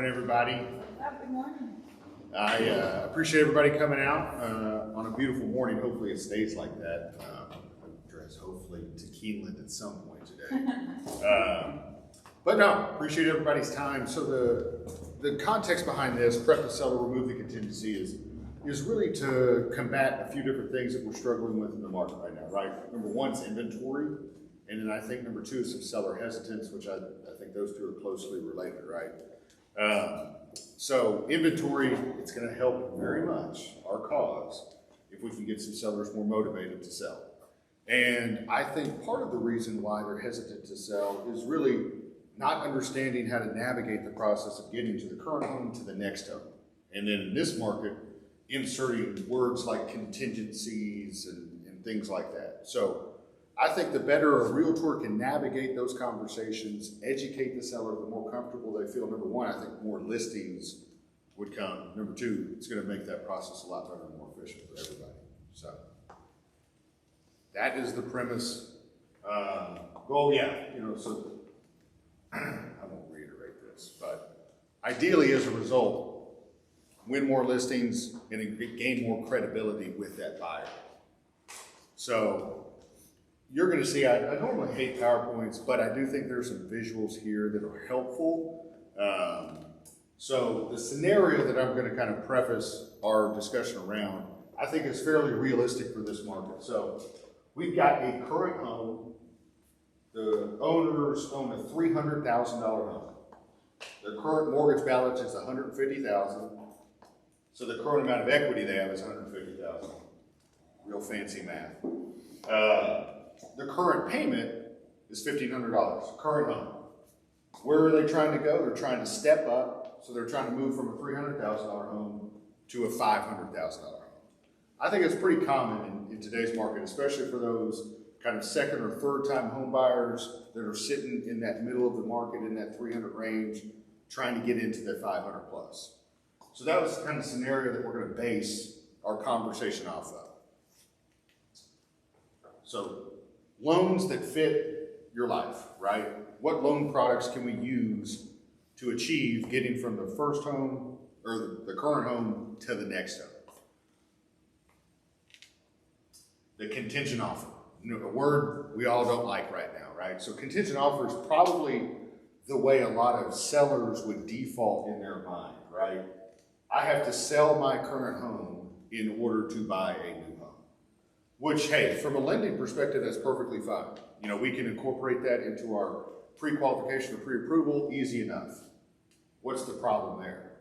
morning, everybody. Good morning. I appreciate everybody coming out on a beautiful morning. Hopefully it stays like that. I'm dressed hopefully to Keeneland at some point today. But no, appreciate everybody's time. So the context behind this, prep the seller, remove the contingency, is really to combat a few different things that we're struggling with in the market right now, right? Number one is inventory. And then I think number two is some seller hesitance, which I think those two are closely related, right? So inventory, it's going to help very much our cause if we can get some sellers more motivated to sell. And I think part of the reason why they're hesitant to sell is really not understanding how to navigate the process of getting to the current home to the next home. And then in this market, inserting words like contingencies and things like that. So I think the better a realtor can navigate those conversations, educate the seller, the more comfortable they feel. Number one, I think more listings would come. Number two, it's going to make that process a lot better and more efficient for everybody. So that is the premise. So I won't reiterate this, but ideally as a result, win more listings and gain more credibility with that buyer. So you're going to see, I normally hate PowerPoints, but I do think there's some visuals here that are helpful. So the scenario that I'm going to kind of preface our discussion around, I think is fairly realistic for this market. So we've got a current home. The owners own a $300,000 home. Their current mortgage balance is $150,000. So the current amount of equity they have is $150,000. Real fancy math. The current payment is $1,500, current home. Where are they trying to go? They're trying to step up, so they're trying to move from a $300,000 home to a $500,000 home. I think it's pretty common in today's market, especially for those kind of second or third time home buyers that are sitting in that middle of the market in that 300 range, trying to get into the 500 plus. So that was the kind of scenario that we're going to base our conversation off of. So loans that fit your life, right? What loan products can we use to achieve getting from the first home or the current home to the next home? The contingent offer, a word we all don't like right now, right? So contingent offer is probably the way a lot of sellers would default in their mind, right? I have to sell my current home in order to buy a new home. Which, hey, from a lending perspective, that's perfectly fine. You know, we can incorporate that into our pre-qualification or pre-approval, easy enough. What's the problem there?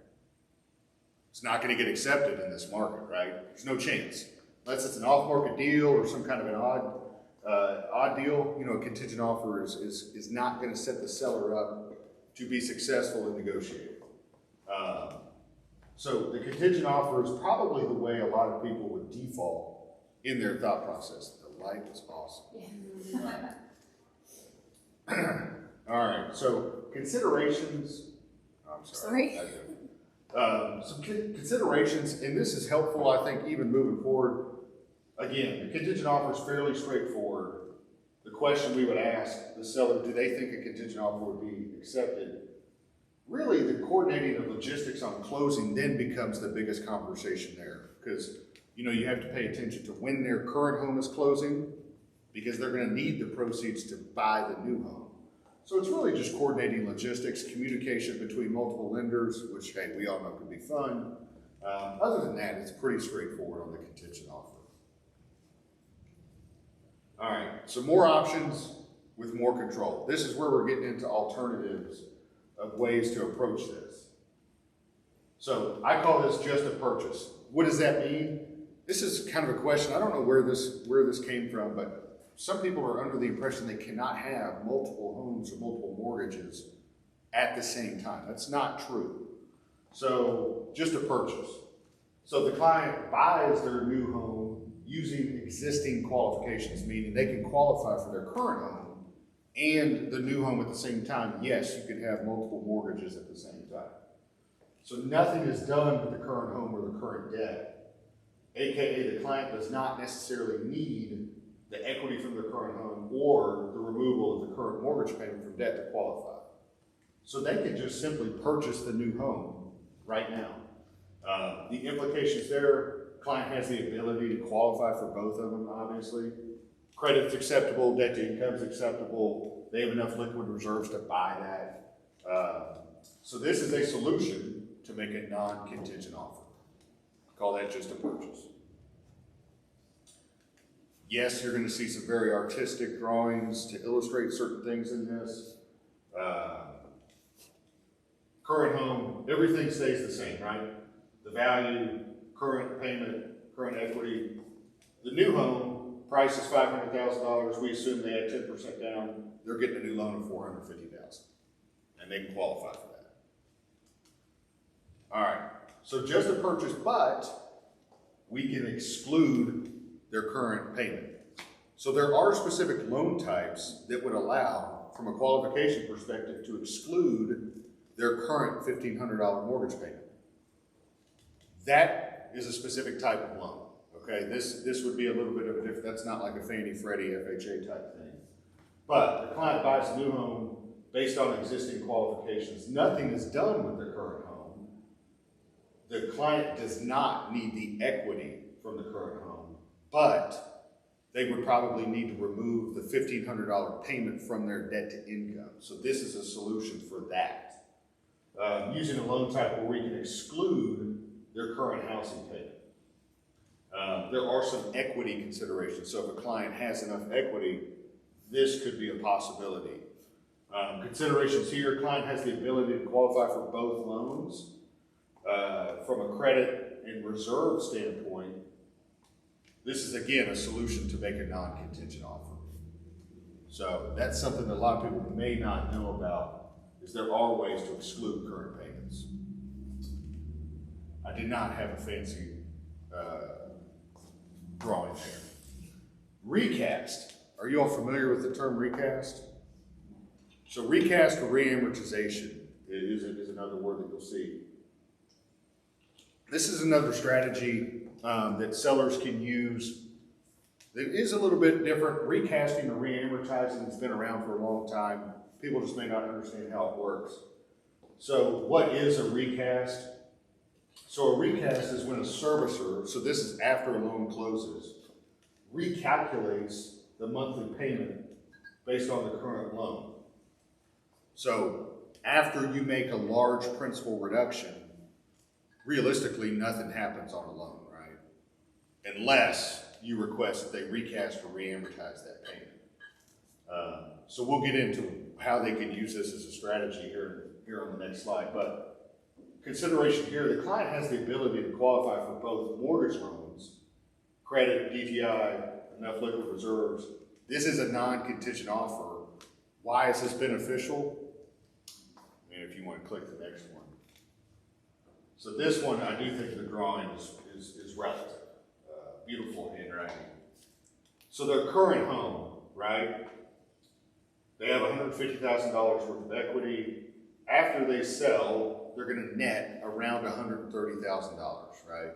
It's not going to get accepted in this market, right? There's no chance. Unless it's an off-market deal or some kind of an odd deal, you know, a contingent offer is not going to set the seller up to be successful in negotiating. So the contingent offer is probably the way a lot of people would default in their thought process. The light is awesome. Yeah. All right, so considerations. I'm sorry. Some considerations, and this is helpful, I think, even moving forward. Again, the contingent offer is fairly straightforward. The question we would ask the seller, do they think a contingent offer would be accepted? Really, the coordinating of logistics on closing then becomes the biggest conversation there, because you know you have to pay attention to when their current home is closing, because they're going to need the proceeds to buy the new home. So it's really just coordinating logistics, communication between multiple lenders, which, hey, we all know can be fun. Other than that, it's pretty straightforward on the contingent offer. All right, so more options with more control. This is where we're getting into alternatives of ways to approach this. So I call this just a purchase. What does that mean? This is kind of a question. I don't know where this came from, but some people are under the impression they cannot have multiple homes or multiple mortgages at the same time. That's not true. So just a purchase. So the client buys their new home using existing qualifications, meaning they can qualify for their current home and the new home at the same time. Yes, you could have multiple mortgages at the same time. So nothing is done with the current home or the current debt, aka the client does not necessarily need the equity from their current home or the removal of the current mortgage payment from debt to qualify. So they could just simply purchase the new home right now. The implications there, client has the ability to qualify for both of them, obviously. Credit's acceptable, debt to income's acceptable. They have enough liquid reserves to buy that. So this is a solution to make a non-contingent offer. Call that just a purchase. Yes, you're gonna see some very artistic drawings to illustrate certain things in this. Current home, everything stays the same, right? The value, current payment, current equity. The new home, price is $500,000. We assume they had 10% down. They're getting a new loan of $450,000, and they can qualify for that. All right, so just a purchase, but we can exclude their current payment. So there are specific loan types that would allow, from a qualification perspective, to exclude their current $1,500 mortgage payment. That is a specific type of loan, okay? This would be a little bit of a different, that's not like a Fannie Freddie FHA type thing. But the client buys a new home based on existing qualifications. Nothing is done with the current home. The client does not need the equity from the current home, but they would probably need to remove the $1,500 payment from their debt to income. So this is a solution for that. Using a loan type where we can exclude their current housing payment. There are some equity considerations. So if a client has enough equity, this could be a possibility. Considerations here, client has the ability to qualify for both loans. From a credit and reserve standpoint, this is again a solution to make a non-contingent offer. So that's something that a lot of people may not know about, is there are ways to exclude current payments. I did not have a fancy drawing there. Recast. Are you all familiar with the term recast? So recast or reamortization is another word that you'll see. This is another strategy that sellers can use. It is a little bit different. Recasting or reamortizing has been around for a long time. People just may not understand how it works. So what is a recast? So a recast is when a servicer, so this is after a loan closes, recalculates the monthly payment based on the current loan. So after you make a large principal reduction, realistically nothing happens on a loan, right? Unless you request that they recast or reamortize that payment. So we'll get into how they can use this as a strategy here on the next slide. But consideration here, the client has the ability to qualify for both mortgage loans, credit, DTI, enough liquid reserves. This is a non-contingent offer. Why is this beneficial? And if you want to click the next one. So this one, I do think the drawing is relative. Beautiful handwriting. So their current home, right? They have $150,000 worth of equity. After they sell, they're going to net around $130,000, right?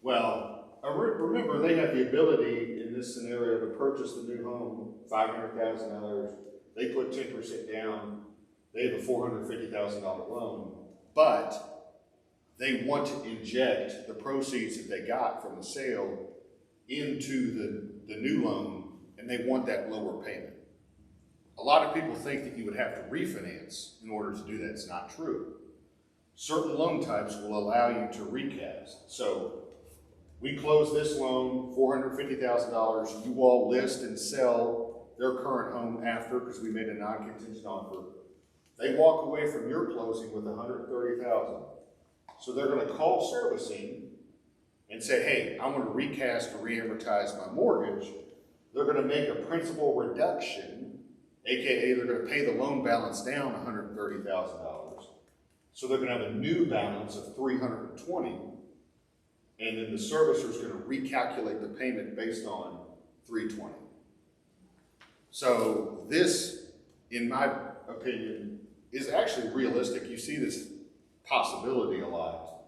Well, remember they have the ability in this scenario to purchase the new home, $500,000. They put 10% down. They have a $450,000 loan, but they want to inject the proceeds that they got from the sale into the new loan, and they want that lower payment. A lot of people think that you would have to refinance in order to do that. It's not true. Certain loan types will allow you to recast. So we close this loan, $450,000. You all list and sell their current home after, because we made a non-contingent offer. They walk away from your closing with $130,000. So they're going to call servicing and say, hey, I want to recast or reamortize my mortgage. They're going to make a principal reduction, aka they're going to pay the loan balance down $130,000. So they're going to have a new balance of $320,000, and then the servicer is going to recalculate the payment based on $320,000. So this, in my opinion, is actually realistic. You see this possibility a lot.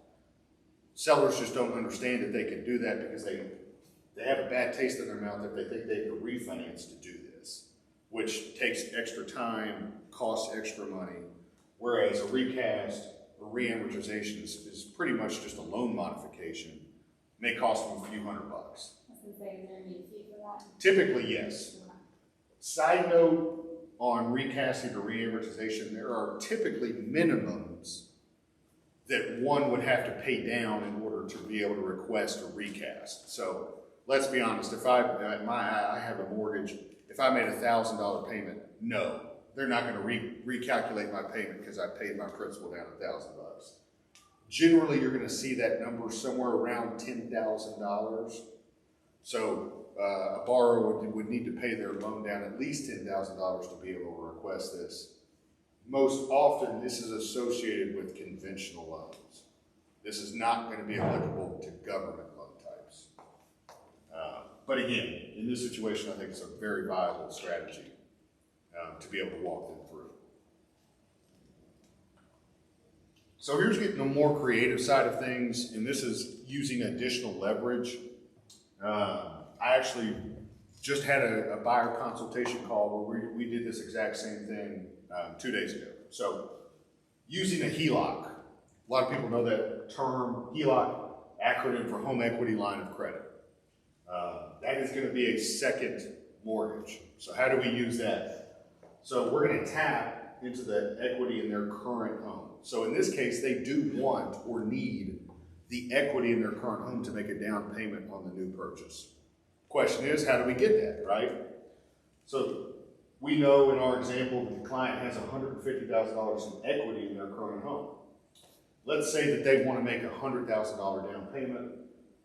Sellers just don't understand that they can do that because they have a bad taste in their mouth if they think they can refinance to do this, which takes extra time, costs extra money. whereas a recast or re-amortization is pretty much just a loan modification. May cost them a few $100. I was gonna say, is there any fee for that? Typically, yes. Side note on recasting or re-amortization, there are typically minimums that one would have to pay down in order to be able to request a recast. So let's be honest, if I have a mortgage, if I made a $1,000 payment, no, they're not going to recalculate my payment because I paid my principal down $1,000. Generally, you're going to see that number somewhere around $10,000. So a borrower would need to pay their loan down at least $10,000 to be able to request this. Most often, this is associated with conventional loans. This is not going to be applicable to government loan types. But again, in this situation, I think it's a very viable strategy to be able to walk them through. So here's getting the more creative side of things, and this is using additional leverage. I actually just had a buyer consultation call where we did this exact same thing 2 days ago. So using a HELOC, a lot of people know that term, HELOC, acronym for home equity line of credit. That is going to be a second mortgage. So how do we use that? So we're going to tap into the equity in their current home. So in this case, they do want or need the equity in their current home to make a down payment on the new purchase. Question is, how do we get that, right? So we know in our example that the client has $150,000 in equity in their current home. Let's say that they want to make a $100,000 down payment,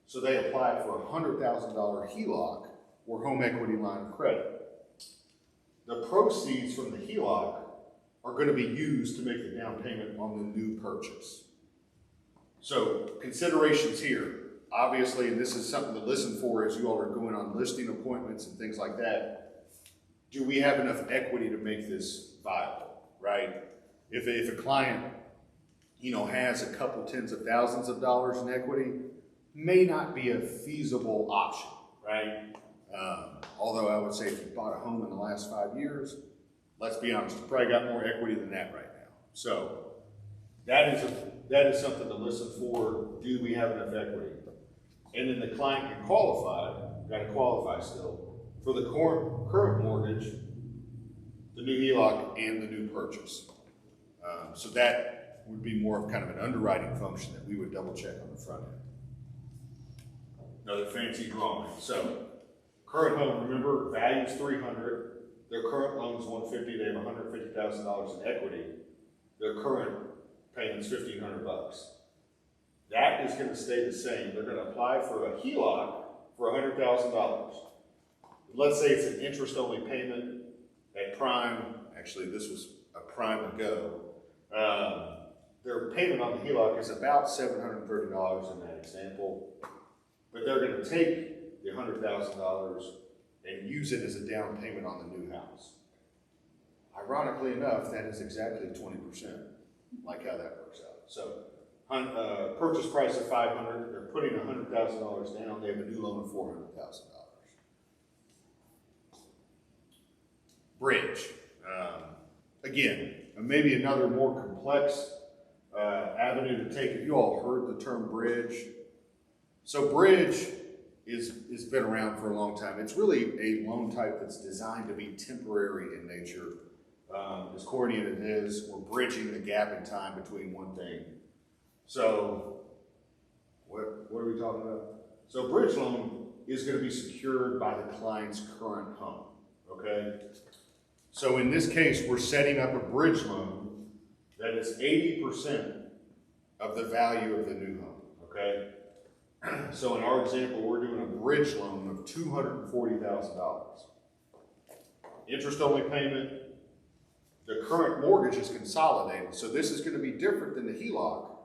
so they apply for a $100,000 HELOC or home equity line of credit. The proceeds from the HELOC are going to be used to make the down payment on the new purchase. So considerations here, obviously, and this is something to listen for as you all are going on listing appointments and things like that. Do we have enough equity to make this viable, right? If a client, has a couple tens of thousands of dollars in equity, may not be a feasible option, right? Although I would say if you bought a home in the last 5 years, let's be honest, you probably got more equity than that right now. So that is something to listen for. Do we have enough equity? And then the client can qualify, got to qualify still, for the current mortgage, the new HELOC, and the new purchase. So that would be more of kind of an underwriting function that we would double check on the front end. Another fancy drawing. So current home, remember, value's $300,000. Their current loan is $150,000. They have $150,000 in equity. Their current payment's $1,500. That is going to stay the same. They're going to apply for a HELOC for $100,000. Let's say it's an interest-only payment at prime. Actually, this was a prime ago. Their payment on the HELOC is about $730 in that example. But they're going to take the $100,000 and use it as a down payment on the new house. Ironically enough, that is exactly 20%, like how that works out. So, purchase price of $500,000, they're putting $100,000 down, they have a new loan of $400,000. Bridge. Again, maybe another more complex avenue to take. Have you all heard the term bridge? So bridge is been around for a long time. It's really a loan type that's designed to be temporary in nature. As corny as it is, we're bridging the gap in time between one thing. So, what are we talking about? So bridge loan is going to be secured by the client's current home, okay? So in this case, we're setting up a bridge loan that is 80% of the value of the new home, okay? So in our example, we're doing a bridge loan of $240,000. Interest-only payment. The current mortgage is consolidated, so this is going to be different than the HELOC,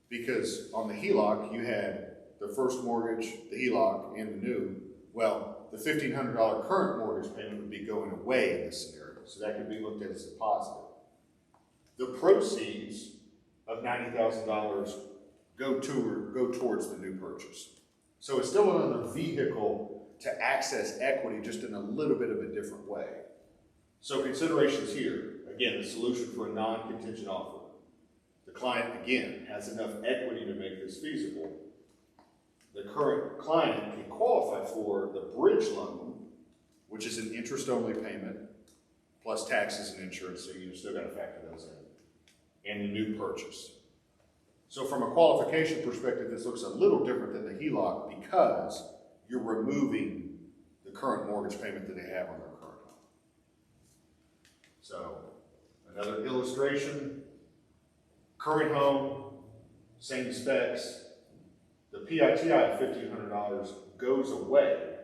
because on the HELOC, you had the first mortgage, the HELOC, and the new. Well, the $1,500 current mortgage payment would be going away in this scenario, so that could be looked at as a positive. The proceeds of $90,000 go towards the new purchase. So it's still another vehicle to access equity, just in a little bit of a different way. So considerations here, again, the solution for a non-contingent offer. The client, again, has enough equity to make this feasible. The current client can qualify for the bridge loan, which is an interest-only payment, plus taxes and insurance, so you still gotta factor those in, and the new purchase. So from a qualification perspective, this looks a little different than the HELOC because you're removing the current mortgage payment that they have on their current home. So, another illustration, current home, same specs, the PITI of $1,500 goes away.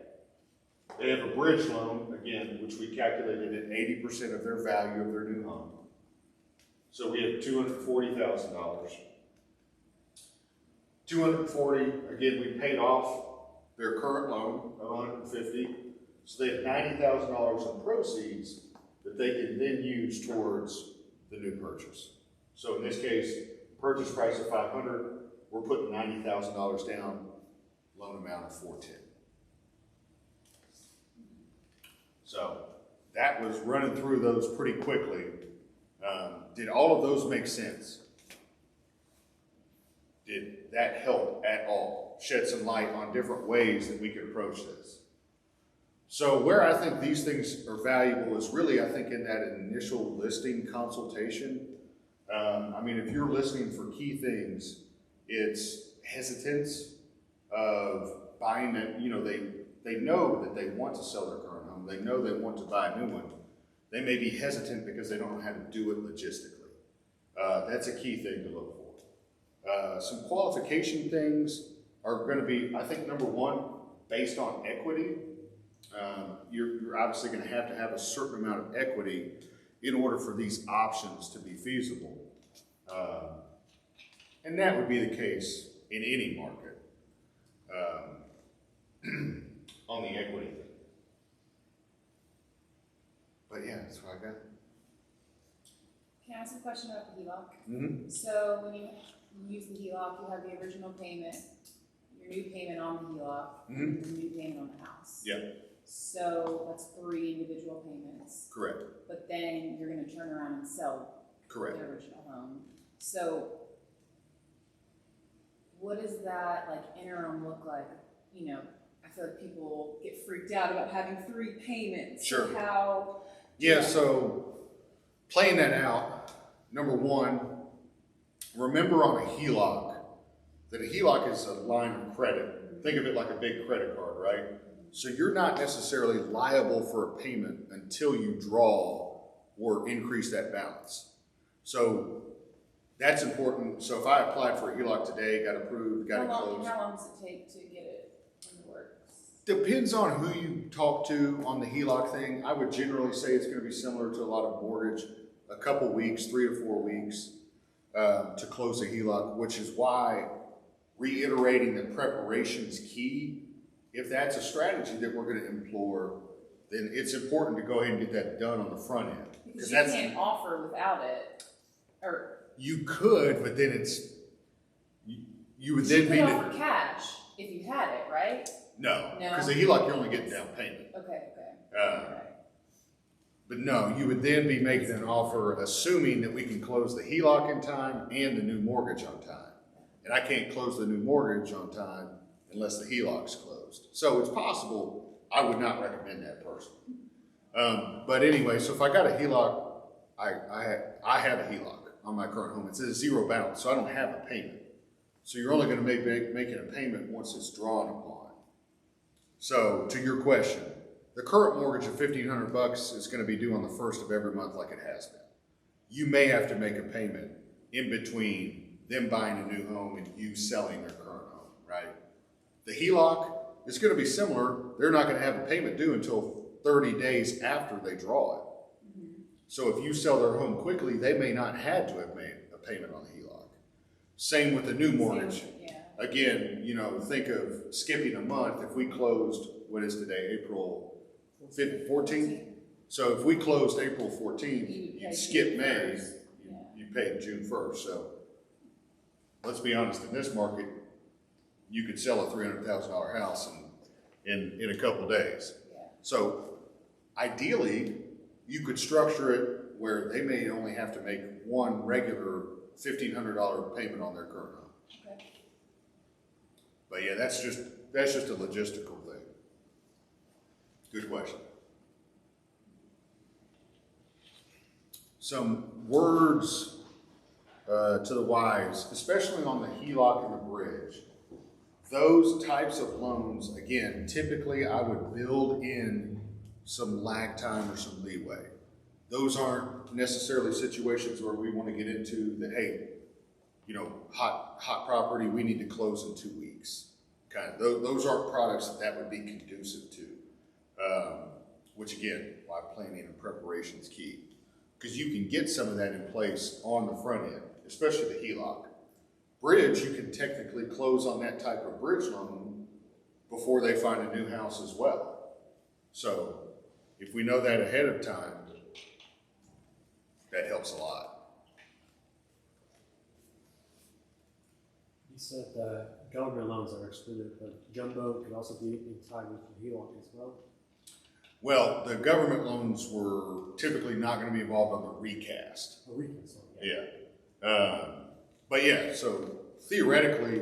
They have a bridge loan, again, which we calculated at 80% of their value of their new home. So we have $240,000. 240, again, we paid off their current loan of $150, so they have $90,000 in proceeds that they can then use towards the new purchase. So in this case, purchase price of $500, we're putting $90,000 down, loan amount of $410. So that was running through those pretty quickly. Did all of those make sense? Did that help at all? Shed some light on different ways that we could approach this. So where I think these things are valuable is really, I think, in that initial listing consultation. I mean, if you're listening for key things, it's hesitance of buying it. You know, they know that they want to sell their current home. They know they want to buy a new one. They may be hesitant because they don't know how to do it logistically. That's a key thing to look for. Some qualification things are going to be, I think, number one, based on equity. You're obviously going to have a certain amount of equity in order for these options to be feasible. And that would be the case in any market on the equity thing. But yeah, that's what I got. Can I ask a question about the HELOC? Mm-hmm. So when you use the HELOC, you have the original payment, your new payment on the HELOC, Mm-hmm. and the new payment on the house. Yeah. So that's 3 individual payments. Correct. But then you're going to turn around and sell Correct. the original home. So what does that like interim look like? You know, I feel like people get freaked out about having 3 payments. Sure. So how? Yeah, so playing that out, number one, remember on a HELOC, that a HELOC is a line of credit. Think of it like a big credit card, right? So you're not necessarily liable for a payment until you draw or increase that balance. So that's important. So if I applied for a HELOC today, got approved, got it closed. How long does it take to get it in the works? Depends on who you talk to on the HELOC thing. I would generally say it's going to be similar to a lot of mortgage, a couple weeks, 3 to 4 weeks to close a HELOC, which is why reiterating that preparation's key. If that's a strategy that we're going to employ, then it's important to go ahead and get that done on the front end. Because you can't offer without it, or you could, but then you would then be offer cash if you had it, right? No, No? because the HELOC you're only getting down payment. Okay. But no, you would then be making an offer assuming that we can close the HELOC in time and the new mortgage on time. And I can't close the new mortgage on time unless the HELOC's closed. So it's possible. I would not recommend that personally. But anyway, so if I got a HELOC, I have a HELOC on my current home. It's a 0 balance, so I don't have a payment. So you're only going to be making a payment once it's drawn upon. So to your question, the current mortgage of $1,500 is going to be due on the 1st of every month like it has been. You may have to make a payment in between them buying a new home and you selling their current home, right? The HELOC is going to be similar. They're not going to have a payment due until 30 days after they draw it. Mm-hmm. So if you sell their home quickly, they may not have to have made a payment on the HELOC. Same with the new mortgage. Again, you know, think of skipping a month. If we closed, what is today, April 14th? So if we closed April 14th, you'd skip May, you paid June 1st. So let's be honest, in this market, you could sell a $300,000 house in a couple of days. So ideally, you could structure it where they may only have to make one regular $1,500 payment on their current home. Okay. But yeah, that's just a logistical thing. Good question. Some words to the wise, especially on the HELOC and the bridge. Those types of loans, again, typically I would build in some lag time or some leeway. Those aren't necessarily situations where we want to get into that, hey, you know, hot property, we need to close in 2 weeks. Kind of, those aren't products that would be conducive to. Which again, why planning and preparation is key. Because you can get some of that in place on the front end, especially the HELOC. Bridge, you can technically close on that type of bridge loan before they find a new house as well. So if we know that ahead of time, that helps a lot. You said government loans are excluded, but jumbo could also be tied with the HELOC as well. Well, the government loans were typically not going to be involved on the recast. A recast, Yeah. But yeah, so theoretically,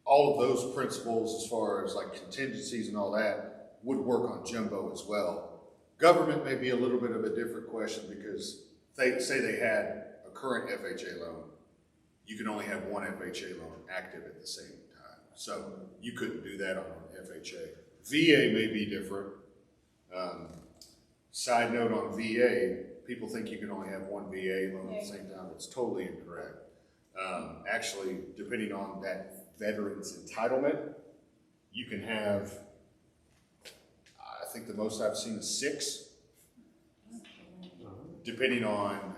all of those principles as far as like contingencies and all that would work on jumbo as well. Government may be a little bit of a different question because they say they had a current FHA loan. You can only have one FHA loan active at the same time. So you couldn't do that on an FHA. VA may be different. Side note on VA, people think you can only have one VA loan at the same time. It's totally incorrect. Actually, depending on that veteran's entitlement, you can have, I think the most I've seen is 6, depending on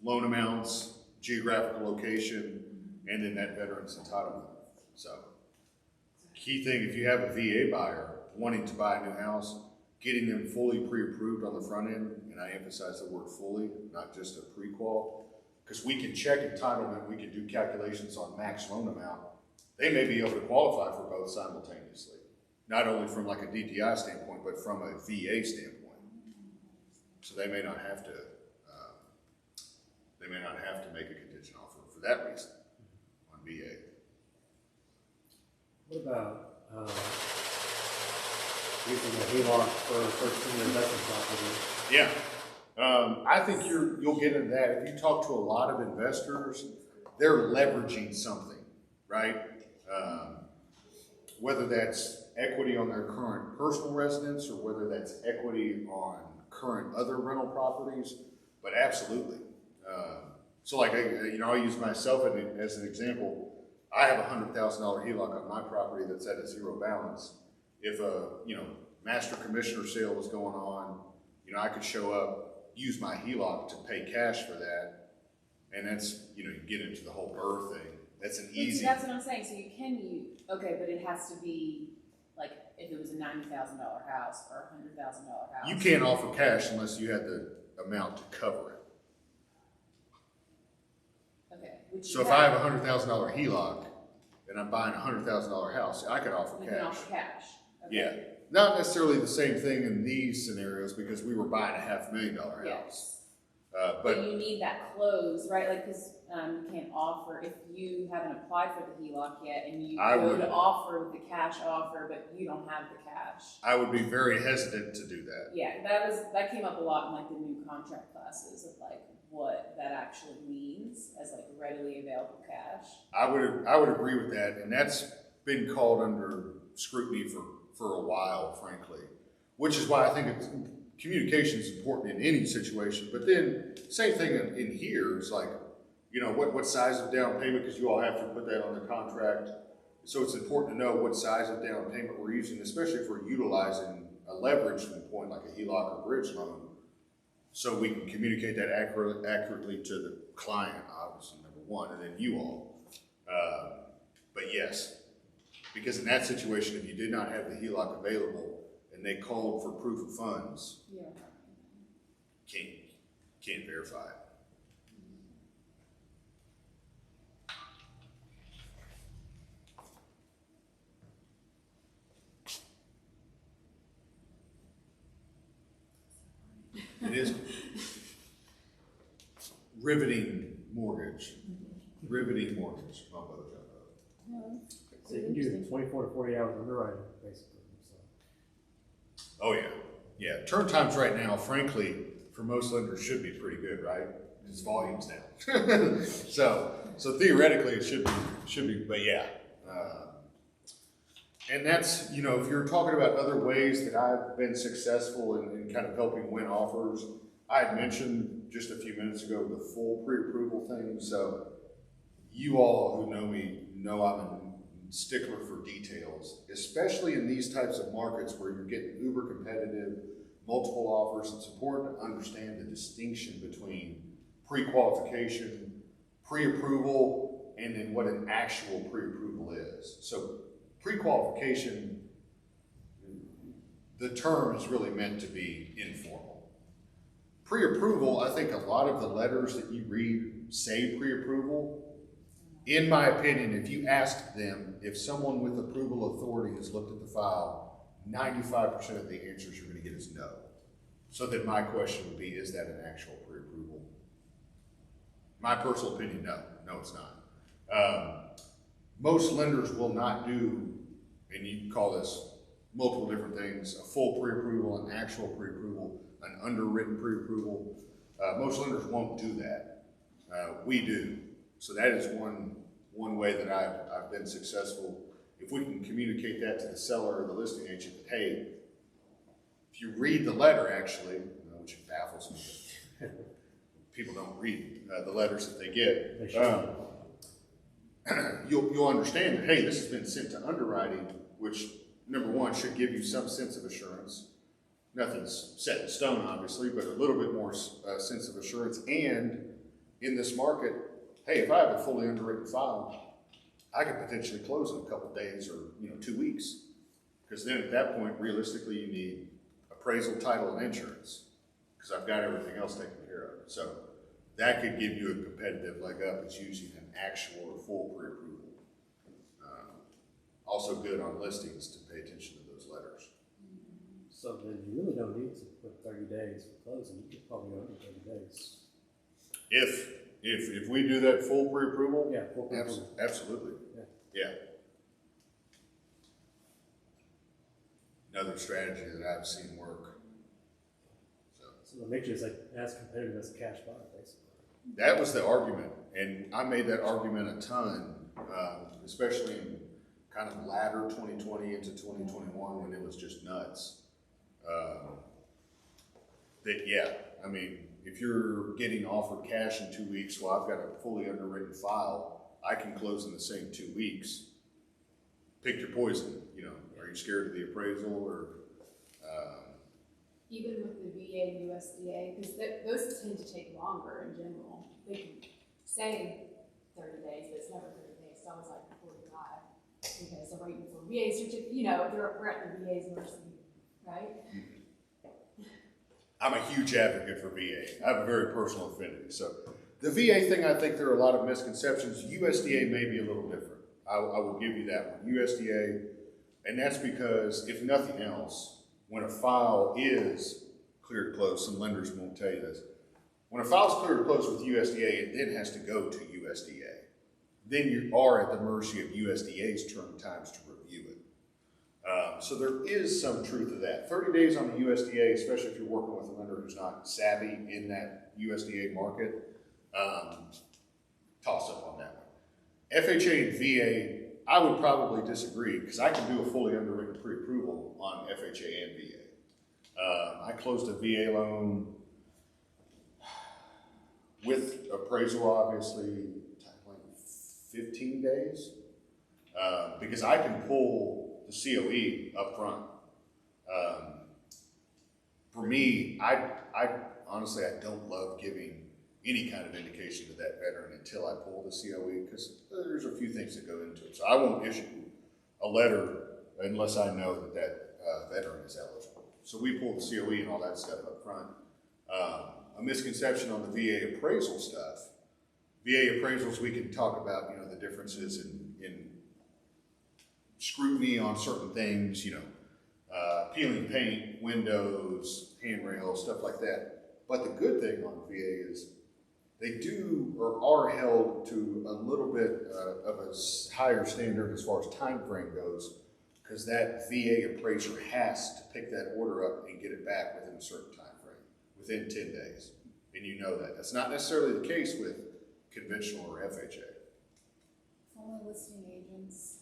loan amounts, geographical location, and then that veteran's entitlement. So, key thing, if you have a VA buyer wanting to buy a new house, getting them fully pre-approved on the front end, and I emphasize the word fully, not just a pre-qual, because we can check entitlement, we can do calculations on max loan amount. They may be able to qualify for both simultaneously, not only from like a DTI standpoint, but from a VA standpoint. So they may not have to, make a contingent offer for that reason on VA. What about using a HELOC for senior investment property? Yeah, I think you'll get into that. If you talk to a lot of investors, they're leveraging something, right? Whether that's equity on their current personal residence or whether that's equity on current other rental properties, but absolutely. So like, I'll use myself as an example. I have a $100,000 HELOC on my property that's at a zero balance. If a, master commissioner sale was going on, I could show up, use my HELOC to pay cash for that. And that's, you get into the whole BRRRR thing. That's an easy. That's what I'm saying. So you can use, okay, but it has to be like if it was a $90,000 house or a $100,000 house. You can't offer cash unless you had the amount to cover it. Okay. So if I have a $100,000 HELOC and I'm buying a $100,000 house, I could offer you cash. can offer cash. Okay. Yeah. Not necessarily the same thing in these scenarios because we were buying a $500,000 house. Yes. But you need that close, right? Like, because you can't offer, if you haven't applied for the HELOC yet and you go to offer the cash offer, but you don't have the cash. I would be very hesitant to do that. Yeah, that came up a lot in like the new contract classes of like what that actually means as like readily available cash. I would agree with that, and that's been called under scrutiny for a while, frankly. Which is why I think communication is important in any situation. But then same thing in here is like, what size of down payment, because you all have to put that on the contract. So it's important to know what size of down payment we're using, especially if we're utilizing a leverage point like a HELOC or bridge loan, so we can communicate that accurately to the client, obviously, number one, and then you all. But yes, because in that situation, if you did not have the HELOC available and they called for proof of funds, can't verify it. It is riveting mortgage on both jumbo. No, So you can do 24 to 40 hours underwriting, basically. So. Oh, yeah. Turn times right now, frankly, for most lenders should be pretty good, right? Because volume's down. So theoretically, it should be, but yeah. And that's, if you're talking about other ways that I've been successful in kind of helping win offers, I had mentioned just a few minutes ago the full pre-approval thing. So you all who know me know I'm a stickler for details, especially in these types of markets where you're getting uber competitive, multiple offers. It's important to understand the distinction between pre-qualification, pre-approval, and then what an actual pre-approval is. So pre-qualification, the term is really meant to be informal. Pre-approval, I think a lot of the letters that you read say pre-approval. In my opinion, if you ask them if someone with approval authority has looked at the file, 95% of the answers you're going to get is no. So then my question would be, is that an actual pre-approval? My personal opinion, no, it's not. Most lenders will not do, and you can call this multiple different things, a full pre-approval, an actual pre-approval, an underwritten pre-approval. Most lenders won't do that. We do. So that is one way that I've been successful. If we can communicate that to the seller or the listing agent, that, hey, if you read the letter, actually, which baffles me, people don't read the letters that they get. They should. You'll understand that, hey, this has been sent to underwriting, which, number one, should give you some sense of assurance. Nothing's set in stone, obviously, but a little bit more sense of assurance. And in this market, hey, if I have a fully underwritten file, I could potentially close in a couple days or 2 weeks. Because then at that point, realistically, you need appraisal, title, and insurance. Because I've got everything else taken care of. So that could give you a competitive leg up. It's using an actual or full pre-approval. Also good on listings to pay attention to those letters. So then you really don't need to put 30 days for closing. You could probably go under 30 days. If we do that full pre-approval, Yeah, full pre-approval. Absolutely. Yeah. Another strategy that I've seen work. So the mixture is like as competitive as a cash buy, basically. That was the argument, and I made that argument a ton, especially in kind of latter 2020 into 2021 when it was just nuts. If you're getting offered cash in 2 weeks, well, I've got a fully underwritten file, I can close in the same 2 weeks. Pick your poison, are you scared of the appraisal or? Even with the VA and USDA, because those tend to take longer in general. They can say 30 days, but it's never 30 days. It's always like 45 because they're waiting for VA certificate. We're at the VA's mercy, right? I'm a huge advocate for VA. I have a very personal affinity. So the VA thing, I think there are a lot of misconceptions. USDA may be a little different. I will give you that one. USDA, and that's because if nothing else, when a file is cleared to close, some lenders won't tell you this. When a file is cleared to close with USDA, it then has to go to USDA. Then you are at the mercy of USDA's turn times to review it. So there is some truth to that. 30 days on the USDA, especially if you're working with a lender who's not savvy in that USDA market, toss up on that one. FHA and VA, I would probably disagree because I can do a fully underwritten pre-approval on FHA and VA. I closed a VA loan with appraisal, obviously, like 15 days, because I can pull the COE up front. For me, I honestly, I don't love giving any kind of indication to that veteran until I pull the COE, because there's a few things that go into it. So I won't issue a letter unless I know that that veteran is eligible. So we pull the COE and all that stuff up front. A misconception on the VA appraisal stuff. VA appraisals, we can talk about, the differences in scrutiny on certain things, peeling paint, windows, handrails, stuff like that. But the good thing on VA is they do or are held to a little bit of a higher standard as far as time frame goes, because that VA appraiser has to pick that order up and get it back within a certain time frame, within 10 days. And you know that. That's not necessarily the case with conventional or FHA. Only listing agents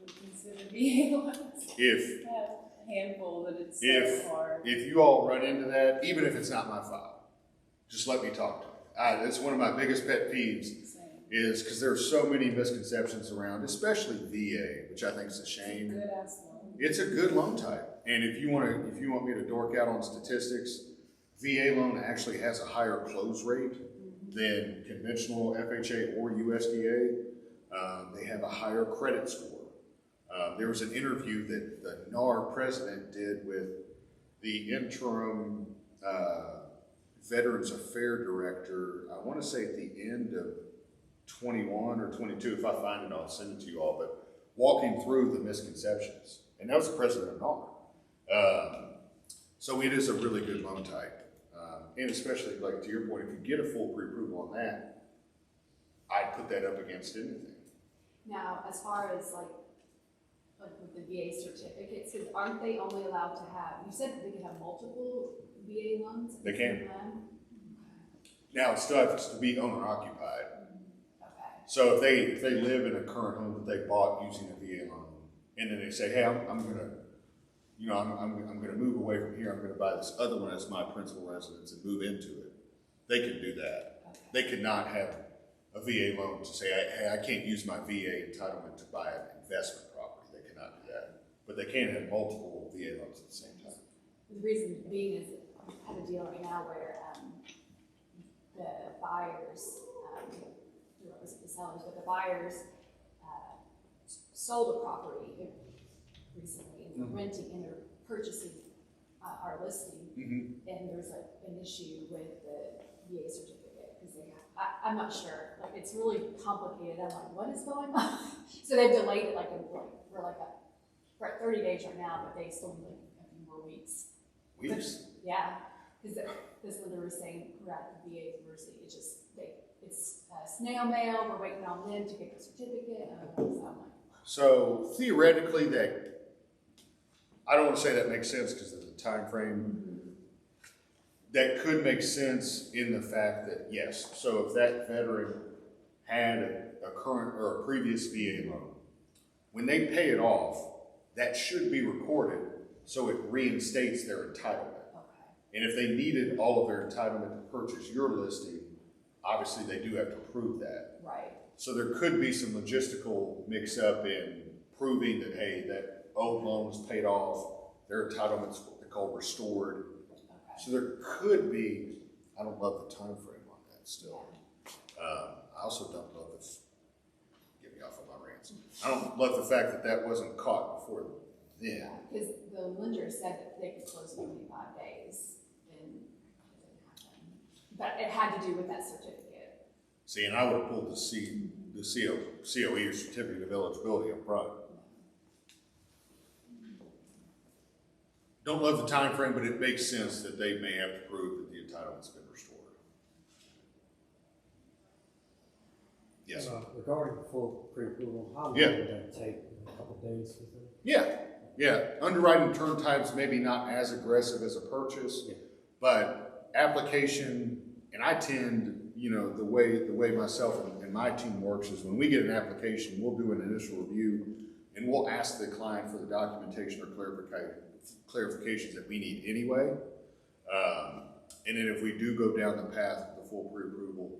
would consider VA loans. If Have a handful that it's so hard. If you all run into that, even if it's not my file, just let me talk to you. That's one of my biggest pet peeves, Same. is because there are so many misconceptions around, especially VA, which I think is a shame. Good ass loan. It's a good loan type, and if you want me to dork out on statistics, VA loan actually has a higher close rate than conventional FHA or USDA. They have a higher credit score. There was an interview that the NAR president did with the interim Veterans Affairs Director, I want to say at the end of 21 or 22, if I find it, I'll send it to you all, but walking through the misconceptions. And that was the president of NAR. So it is a really good loan type. And especially, like to your point, if you get a full pre-approval on that, I'd put that up against anything. Now, as far as like with the VA certificates, because aren't they only allowed to have, you said that they could have multiple VA loans? They can. Okay. Now, it still has to be owner occupied. Okay. So if they live in a current home that they bought using a VA loan, and then they say, hey, I'm gonna move away from here, I'm gonna buy this other one as my principal residence and move into it, they can do that. Okay. They could not have a VA loan to say, hey, I can't use my VA entitlement to buy an investment property. They cannot do that. But they can have multiple VA loans at the same time. The reason being is I have a deal right now where the buyers, it wasn't the sellers, but the buyers sold a property recently, and they're renting and they're purchasing our listing, and there's an issue with the VA certificate because I'm not sure. Like it's really complicated. I'm like, what is going on? So they've delayed it we're at 30 days right now, but they still need like a few more weeks. Weeks? Yeah, because this one they were saying we're at the VA university. It's just it's snail mail. We're waiting on them to get the certificate. So I'm like, So theoretically, that I don't want to say that makes sense because of the time frame. That could make sense in the fact that yes. So if that veteran had a current or a previous VA loan, when they pay it off, that should be recorded so it reinstates their entitlement. okay, And if they needed all of their entitlement to purchase your listing, obviously they do have to prove that. right. So there could be some logistical mix-up in proving that, hey, that old loan was paid off, their entitlement's what they call restored. Okay. So there could be, I don't love the time frame on that still. I also don't love this, get me off of my rants. I don't love the fact that that wasn't caught before then. Because the lender said that they could close in 25 days, and it didn't happen. But it had to do with that certificate. See, and I would have pulled the COE or certificate of eligibility up front. Don't love the time frame, but it makes sense that they may have to prove that the entitlement's been restored. Yes. Regarding full pre-approval, how long Yeah. would that take? A couple days, you think? Yeah. Underwriting turn times maybe not as aggressive as a purchase, Yeah. but application, and I tend, the way myself and my team works is when we get an application, we'll do an initial review and we'll ask the client for the documentation or clarifications that we need anyway. And then if we do go down the path of the full pre-approval,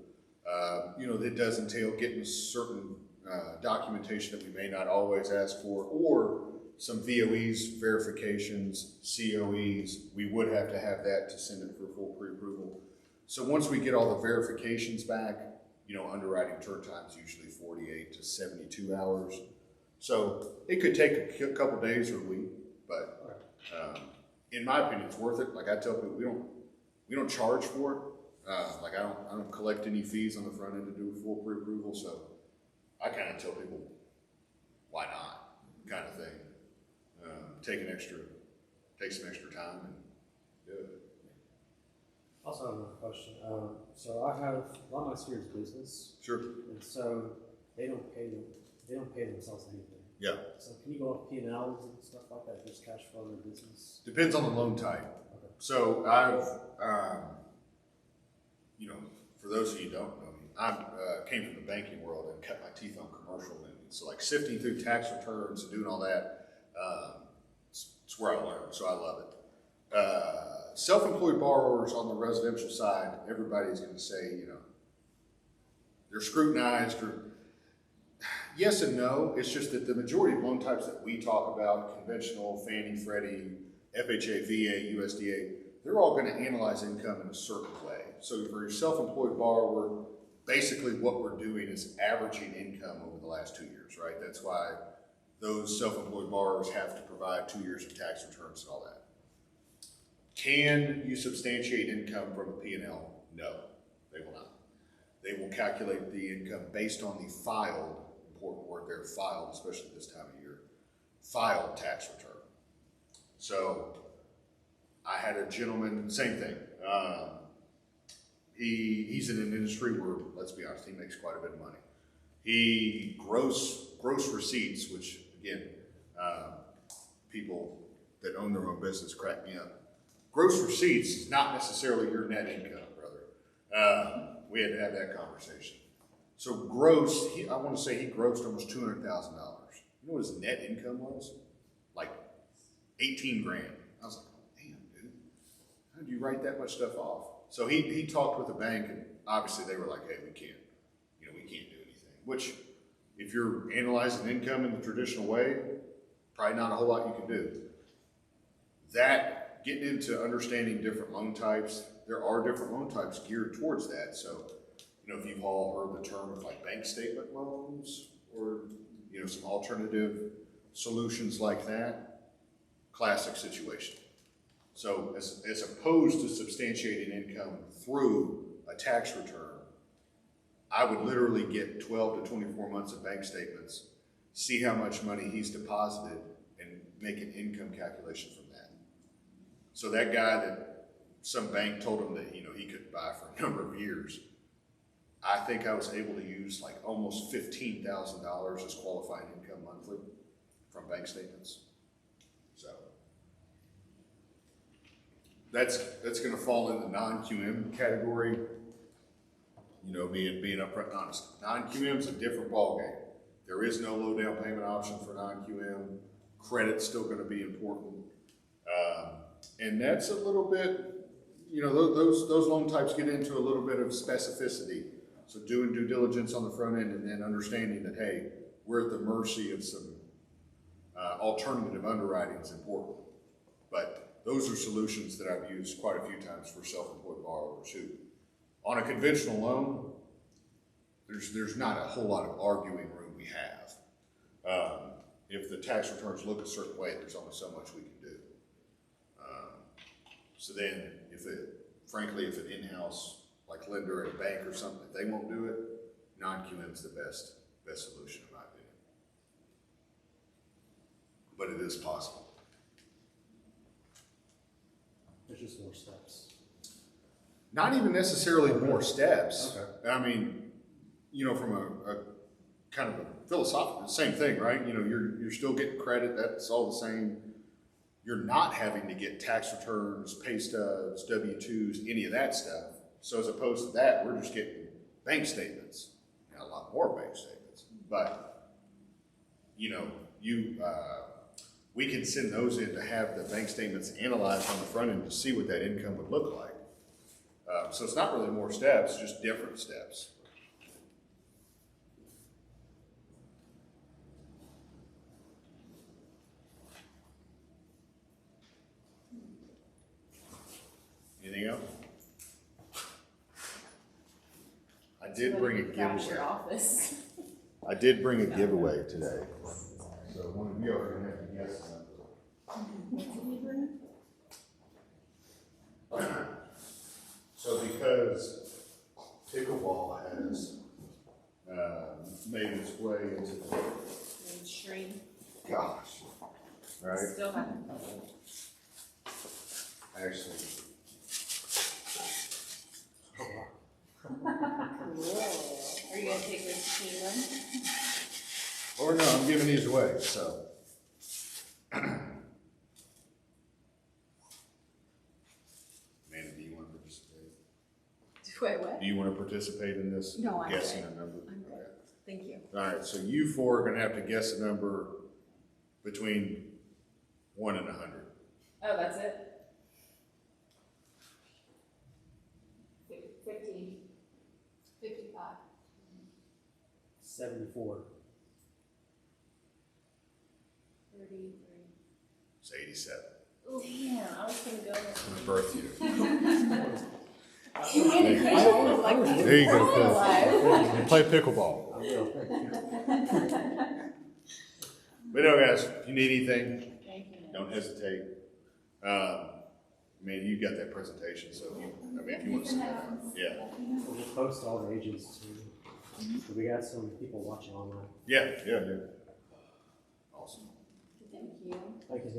that does entail getting certain documentation that we may not always ask for, or some VOEs, verifications, COEs. We would have to have that to send it for full pre-approval. So once we get all the verifications back, underwriting turn time is usually 48 to 72 hours. So it could take a couple days or a week, but in my opinion, it's worth it. Like I tell people, we don't charge for it. I don't collect any fees on the front end to do a full pre-approval. So I kind of tell people, why not, kind of thing. Take some extra time and do it. Also have another question. So I have, a lot of my students business, Sure. and so they don't pay themselves anything. Yeah. So can you go off P&Ls and stuff like that, just cash flow in their business? Depends on the loan type. Okay. So I've, you know, for those of you who don't know me, I came from the banking world and cut my teeth on commercial lending. So like sifting through tax returns and doing all that, it's where I learned, so I love it. Self-employed borrowers on the residential side, everybody's going to say, you know, they're scrutinized or yes and no. It's just that the majority of loan types that we talk about, conventional, Fannie, Freddie, FHA, VA, USDA, they're all going to analyze income in a certain way. So for your self-employed borrower, basically what we're doing is averaging income over the last 2 years, right? That's why those self-employed borrowers have to provide 2 years of tax returns and all that. Can you substantiate income from a P&L? No, they will not. They will calculate the income based on the filed, important word there, filed, especially this time of year, filed tax return. So I had a gentleman, same thing. He's in an industry where, let's be honest, he makes quite a bit of money. He gross receipts, which again, people that own their own business crack me up. Gross receipts is not necessarily your net income, brother. We had to have that conversation. So gross, I want to say he grossed almost $200,000. You know what his net income was? Like 18 grand. I was like, damn, dude, how did you write that much stuff off? So he talked with the bank, and obviously they were like, hey, we can't do anything. Which, if you're analyzing income in the traditional way, probably not a whole lot you can do. That, getting into understanding different loan types, there are different loan types geared towards that. So, you know, if you've all heard the term of like bank statement loans or, you know, some alternative solutions like that, classic situation. So as opposed to substantiating income through a tax return, I would literally get 12 to 24 months of bank statements, see how much money he's deposited, and make an income calculation from that. So that guy that some bank told him that, you know, he couldn't buy for a number of years, I think I was able to use like almost $15,000 as qualifying income monthly from bank statements. So that's going to fall in the non-QM category. You know, being upfront and honest. Non-QM is a different ballgame. There is no low down payment option for non-QM. Credit's still going to be important. And that's a little bit, you know, those loan types get into a little bit of specificity. So doing due diligence on the front end and then understanding that, hey, we're at the mercy of some alternative underwriting is important. But those are solutions that I've used quite a few times for self-employed borrowers who, on a conventional loan, there's not a whole lot of arguing room we have. If the tax returns look a certain way, there's only so much we can do. So then, if an in-house like lender at a bank or something, if they won't do it, non-QM is the best solution in my opinion. But it is possible. There's just more steps. Not even necessarily more steps. Okay. I mean, you know, from a kind of a philosophical, same thing, right? You know, you're still getting credit. That's all the same. You're not having to get tax returns, pay stubs, W-2s, any of that stuff. So as opposed to that, we're just getting bank statements. Now, a lot more bank statements. But, you know, we can send those in to have the bank statements analyzed on the front end to see what that income would look like. So it's not really more steps, just different steps. Anything else? I did bring a Crash your giveaway. office. I did bring a giveaway today. So one of you are going to have to guess something. So because pickleball has made its way into the Mainstream. gosh, right? Still haven't. Actually, Or no, I'm giving these away, so. Amanda, do you want to participate? Wait, what? Do you want to participate in this? No, I'm Guessing good. a number? I'm good. Okay. Thank you. All right, so you four are gonna have to guess a number between 1 and 100. Oh, that's it? 50. 55. 74. 33. It's 87. Damn, I was gonna go It's with. my birth year. You indication like There you go, Phil. alive. Play pickleball. I will, thank you. But no, guys, if you need anything, Thank you. don't hesitate. Man, you got that presentation, so if you want to send that out, yeah. We'll post all the agents too. We got some people watching online. Yeah. Awesome. Thank you. Thank you.